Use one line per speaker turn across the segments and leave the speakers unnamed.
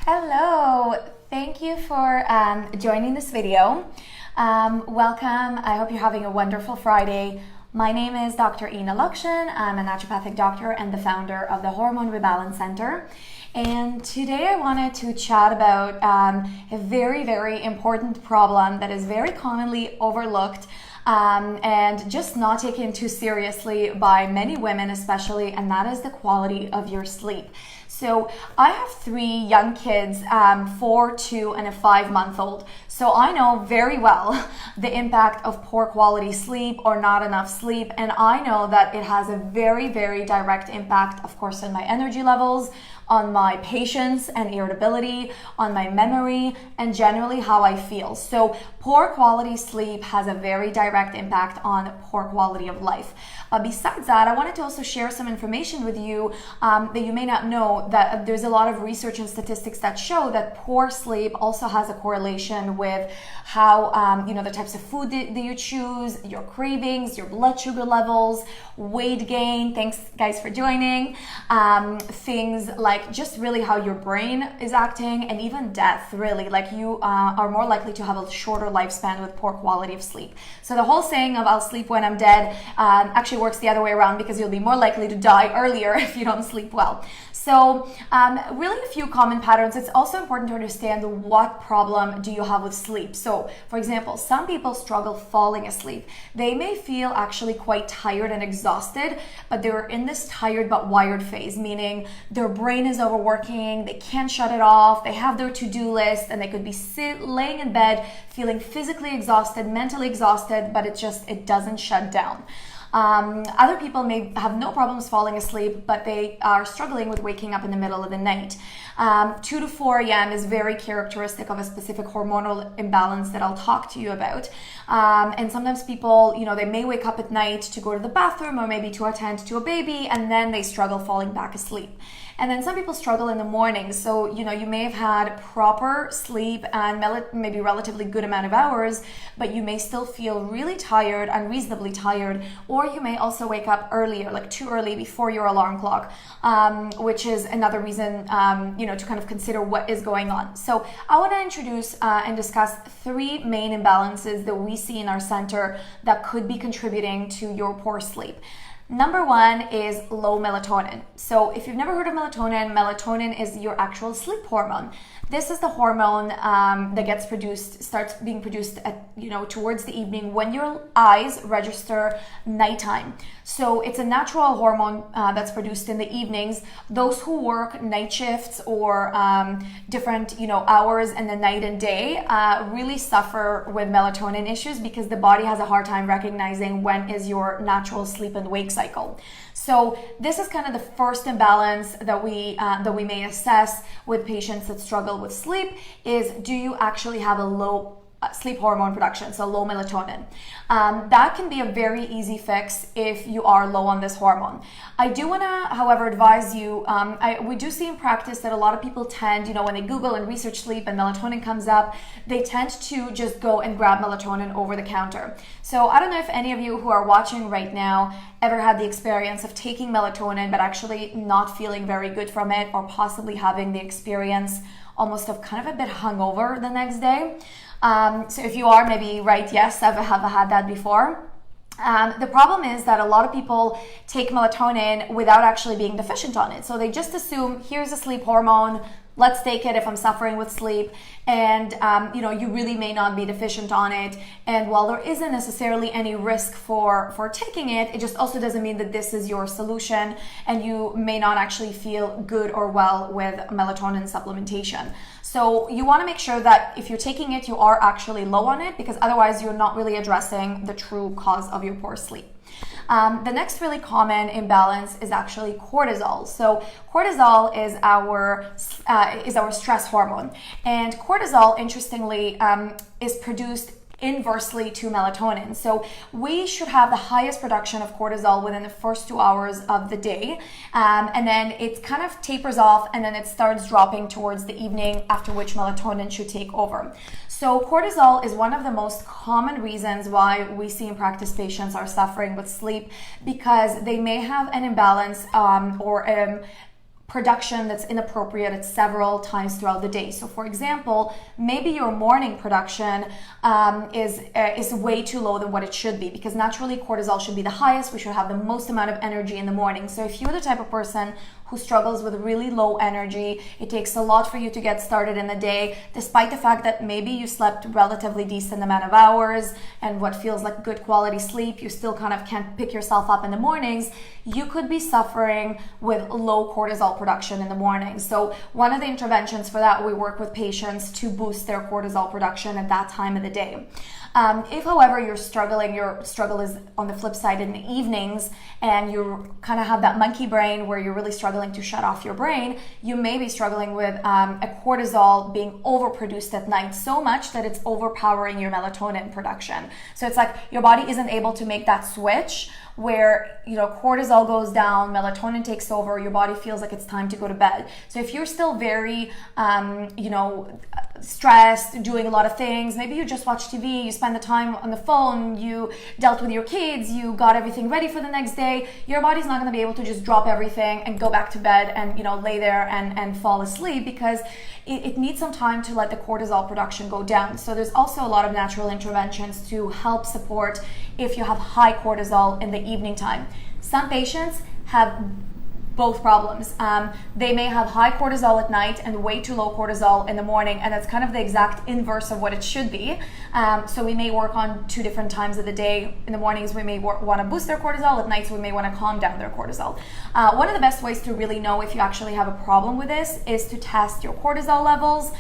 Hello, thank you for joining this video. Welcome, I hope you're having a wonderful Friday. My name is Dr. Ina Lakshan. I'm a naturopathic doctor and the founder of the Hormone Rebalance Center. And today I wanted to chat about a very important problem that is very commonly overlooked and just not taken too seriously by many women especially, and that is the quality of your sleep. So I have three young kids, 4, 2, and a 5-month-old. So I know very well the impact of poor quality sleep or not enough sleep. And I know that it has a very direct impact, of course, on my energy levels, on my patience and irritability, on my memory, and generally how I feel. So poor quality sleep has a very direct impact on poor quality of life. Besides that, I wanted to also share some information with you that you may not know, that there's a lot of research and statistics that show that poor sleep also has a correlation with how, the types of food that you choose, your cravings, your blood sugar levels, weight gain. Thanks guys for joining. Things like just really how your brain is acting, and even death, really. Like you are more likely to have a shorter lifespan with poor quality of sleep. So the whole saying of I'll sleep when I'm dead actually works the other way around, because you'll be more likely to die earlier if you don't sleep well. So really a few common patterns. It's also important to understand what problem do you have with sleep. So for example, some people struggle falling asleep. They may feel actually quite tired and exhausted, but they're in this tired but wired phase, meaning their brain is overworking, they can't shut it off, they have their to-do list, and they could be laying in bed feeling physically exhausted, mentally exhausted, but it doesn't shut down. Other people may have no problems falling asleep, but they are struggling with waking up in the middle of the night. 2 to 4 a.m. is very characteristic of a specific hormonal imbalance that I'll talk to you about. And sometimes people, they may wake up at night to go to the bathroom or maybe to attend to a baby, and then they struggle falling back asleep. And then some people struggle in the morning. So, you may have had proper sleep and maybe relatively good amount of hours, but you may still feel really tired, unreasonably tired, or you may also wake up earlier, like too early before your alarm clock, which is another reason, to kind of consider what is going on. So I want to introduce and discuss 3 main imbalances that we see in our center that could be contributing to your poor sleep. Number 1 is low melatonin. So if you've never heard of melatonin is your actual sleep hormone. This is the hormone that starts being produced towards the evening when your eyes register nighttime. So it's a natural hormone that's produced in the evenings. Those who work night shifts or different hours in the night and day really suffer with melatonin issues, because the body has a hard time recognizing when is your natural sleep and wake cycle. So this is kind of the first imbalance that we may assess with patients that struggle with sleep, is do you actually have a low sleep hormone production, so low melatonin. That can be a very easy fix if you are low on this hormone. I do want to, however, advise you, we do see in practice that a lot of people tend, when they Google and research sleep and melatonin comes up, they tend to just go and grab melatonin over the counter. So I don't know if any of you who are watching right now ever had the experience of taking melatonin but actually not feeling very good from it, or possibly having the experience almost of kind of a bit hungover the next day. So if you are, maybe write yes, I have had that before. The problem is that a lot of people take melatonin without actually being deficient on it. So they just assume, here's a sleep hormone, let's take it if I'm suffering with sleep. And, you really may not be deficient on it. And while there isn't necessarily any risk for taking it, it just also doesn't mean that this is your solution, and you may not actually feel good or well with melatonin supplementation. So you want to make sure that if you're taking it, you are actually low on it, because otherwise you're not really addressing the true cause of your poor sleep. The next really common imbalance is actually cortisol. So cortisol is our stress hormone, and cortisol, interestingly, is produced inversely to melatonin. So we should have the highest production of cortisol within the first 2 hours of the day. And then it kind of tapers off, and then it starts dropping towards the evening, after which melatonin should take over. So cortisol is one of the most common reasons why we see in practice patients are suffering with sleep, because they may have an imbalance or production that's inappropriate at several times throughout the day. So for example, maybe your morning production is way too low than what it should be, because naturally cortisol should be the highest. We should have the most amount of energy in the morning. So if you're the type of person who struggles with really low energy, it takes a lot for you to get started in the day, despite the fact that maybe you slept relatively decent amount of hours and what feels like good quality sleep, you still kind of can't pick yourself up in the mornings, you could be suffering with low cortisol production in the morning. So one of the interventions for that, we work with patients to boost their cortisol production at that time of the day. If, however, your struggle is on the flip side in the evenings, and you kind of have that monkey brain where you're really struggling to shut off your brain, you may be struggling with a cortisol being overproduced at night so much that it's overpowering your melatonin production. So it's like your body isn't able to make that switch where, you know, cortisol goes down, melatonin takes over, your body feels like it's time to go to bed. So if you're still very, stressed, doing a lot of things, maybe you just watch TV, you spend the time on the phone, you dealt with your kids, you got everything ready for the next day, your body's not going to be able to just drop everything and go back to bed and, you know, lay there and fall asleep, because it needs some time to let the cortisol production go down. So there's also a lot of natural interventions to help support if you have high cortisol in the evening time. Some patients have both problems. They may have high cortisol at night and way too low cortisol in the morning, and that's kind of the exact inverse of what it should be. So we may work on two different times of the day. In the mornings, we may want to boost their cortisol. At nights, we may want to calm down their cortisol. One of the best ways to really know if you actually have a problem with this is to test your cortisol levels.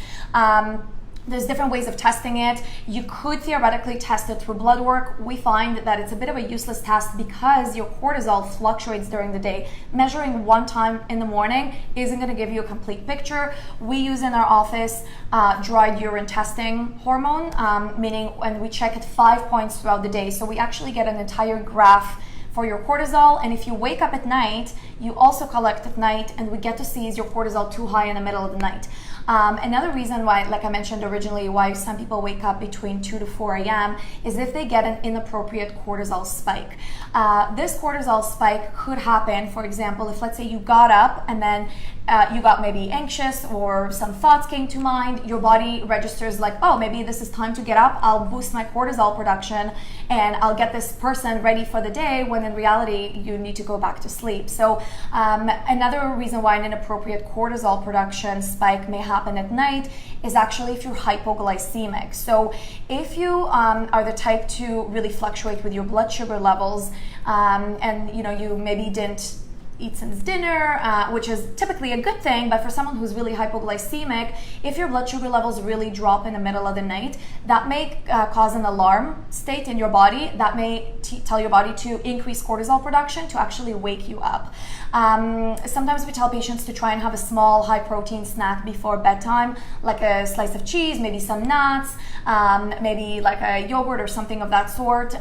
There's different ways of testing it. You could theoretically test it through blood work. We find that it's a bit of a useless test because your cortisol fluctuates during the day. Measuring one time in the morning isn't going to give you a complete picture. We use in our office dried urine testing hormone, meaning when we check it 5 points throughout the day. So we actually get an entire graph for your cortisol, and if you wake up at night, you also collect at night, and we get to see is your cortisol too high in the middle of the night. Another reason why, like I mentioned originally, why some people wake up between 2 to 4 a.m. is if they get an inappropriate cortisol spike. This cortisol spike could happen, for example, if let's say you got up and then you got maybe anxious or some thoughts came to mind, your body registers like, oh, maybe this is time to get up, I'll boost my cortisol production and I'll get this person ready for the day, when in reality you need to go back to sleep. So another reason why an inappropriate cortisol production spike may happen at night is actually if you're hypoglycemic. So if you are the type to really fluctuate with your blood sugar levels, and you maybe didn't eat since dinner, which is typically a good thing, but for someone who's really hypoglycemic, if your blood sugar levels really drop in the middle of the night, that may cause an alarm state in your body that may tell your body to increase cortisol production to actually wake you up. Sometimes we tell patients to try and have a small high protein snack before bedtime, like a slice of cheese, maybe some nuts, maybe like a yogurt or something of that sort,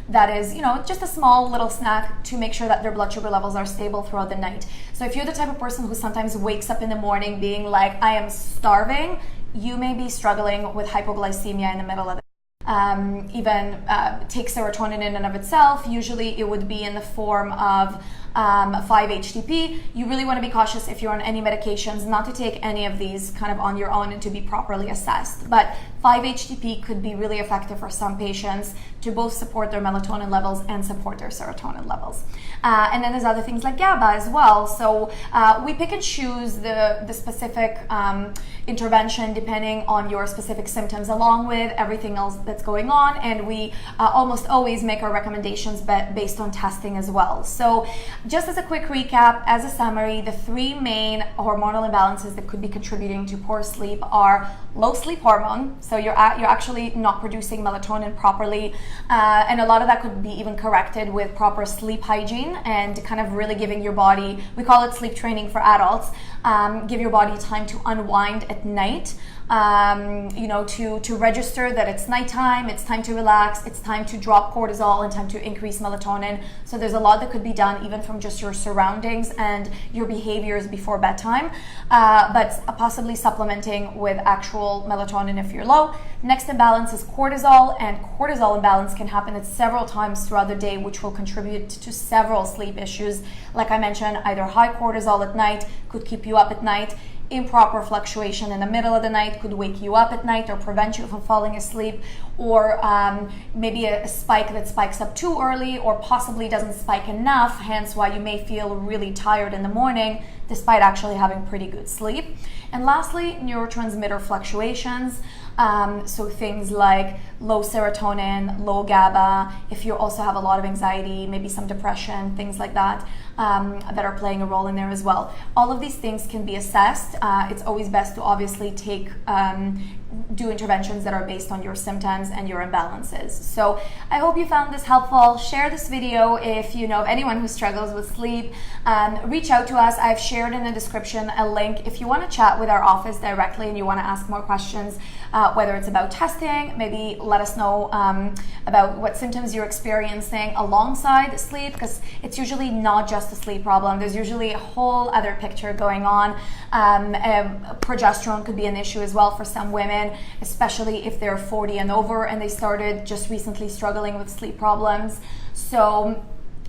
that is, just a small little snack to make sure that their blood sugar levels are stable throughout the night. So if you're the type of person who sometimes wakes up in the morning being like, I am starving, you may be struggling with hypoglycemia in the middle of the take serotonin in and of itself. Usually it would be in the form of 5-HTP. You really want to be cautious if you're on any medications not to take any of these kind of on your own and to be properly assessed. But 5-HTP could be really effective for some patients to both support their melatonin levels and support their serotonin levels. And then there's other things like GABA as well. So we pick and choose the specific intervention depending on your specific symptoms, along with everything else that's going on. And we almost always make our recommendations based on testing as well. So just as a quick recap, as a summary, the three main hormonal imbalances that could be contributing to poor sleep are low sleep hormone. So you're actually not producing melatonin properly. And a lot of that could be even corrected with proper sleep hygiene and kind of really giving your body, we call it sleep training for adults, give your body time to unwind at night, to register that it's nighttime, it's time to relax, it's time to drop cortisol and time to increase melatonin. So there's a lot that could be done even from just your surroundings and your behaviors before bedtime, but possibly supplementing with actual melatonin if you're low. Next imbalance is cortisol, and cortisol imbalance can happen at several times throughout the day, which will contribute to several sleep issues. Like I mentioned, either high cortisol at night could keep you up at night. Improper fluctuation in the middle of the night could wake you up at night or prevent you from falling asleep, or maybe a spike that spikes up too early or possibly doesn't spike enough, hence why you may feel really tired in the morning despite actually having pretty good sleep. And lastly, neurotransmitter fluctuations. So things like low serotonin, low GABA, if you also have a lot of anxiety, maybe some depression, things like that, that are playing a role in there as well. All of these things can be assessed. It's always best to obviously do interventions that are based on your symptoms and your imbalances. So I hope you found this helpful. Share this video if you know of anyone who struggles with sleep. Reach out to us. I've shared in the description a link if you want to chat with our office directly and you want to ask more questions, whether it's about testing, maybe let us know about what symptoms you're experiencing alongside sleep, because it's usually not just a sleep problem. There's usually a whole other picture going on. Progesterone could be an issue as well for some women, especially if they're 40 and over and they started just recently struggling with sleep problems. So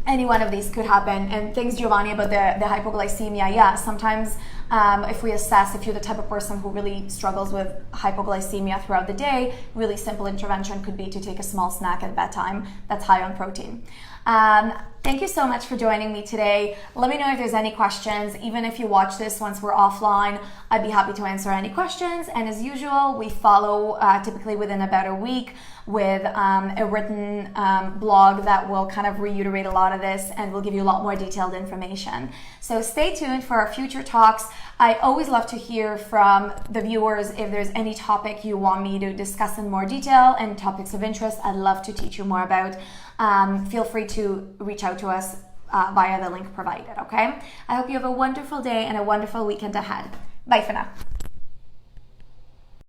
any one of these could happen. And thanks, Giovanni, about the hypoglycemia. Yeah, sometimes if we assess if you're the type of person who really struggles with hypoglycemia throughout the day, really simple intervention could be to take a small snack at bedtime that's high on protein. Thank you so much for joining me today. Let me know if there's any questions. Even if you watch this once we're offline, I'd be happy to answer any questions. And as usual, we follow typically within about a week with a written blog that will kind of reiterate a lot of this and will give you a lot more detailed information. So stay tuned for our future talks. I always love to hear from the viewers if there's any topic you want me to discuss in more detail and topics of interest I'd love to teach you more about. Feel free to reach out to us via the link provided, okay? I hope you have a wonderful day and a wonderful weekend ahead. Bye for now.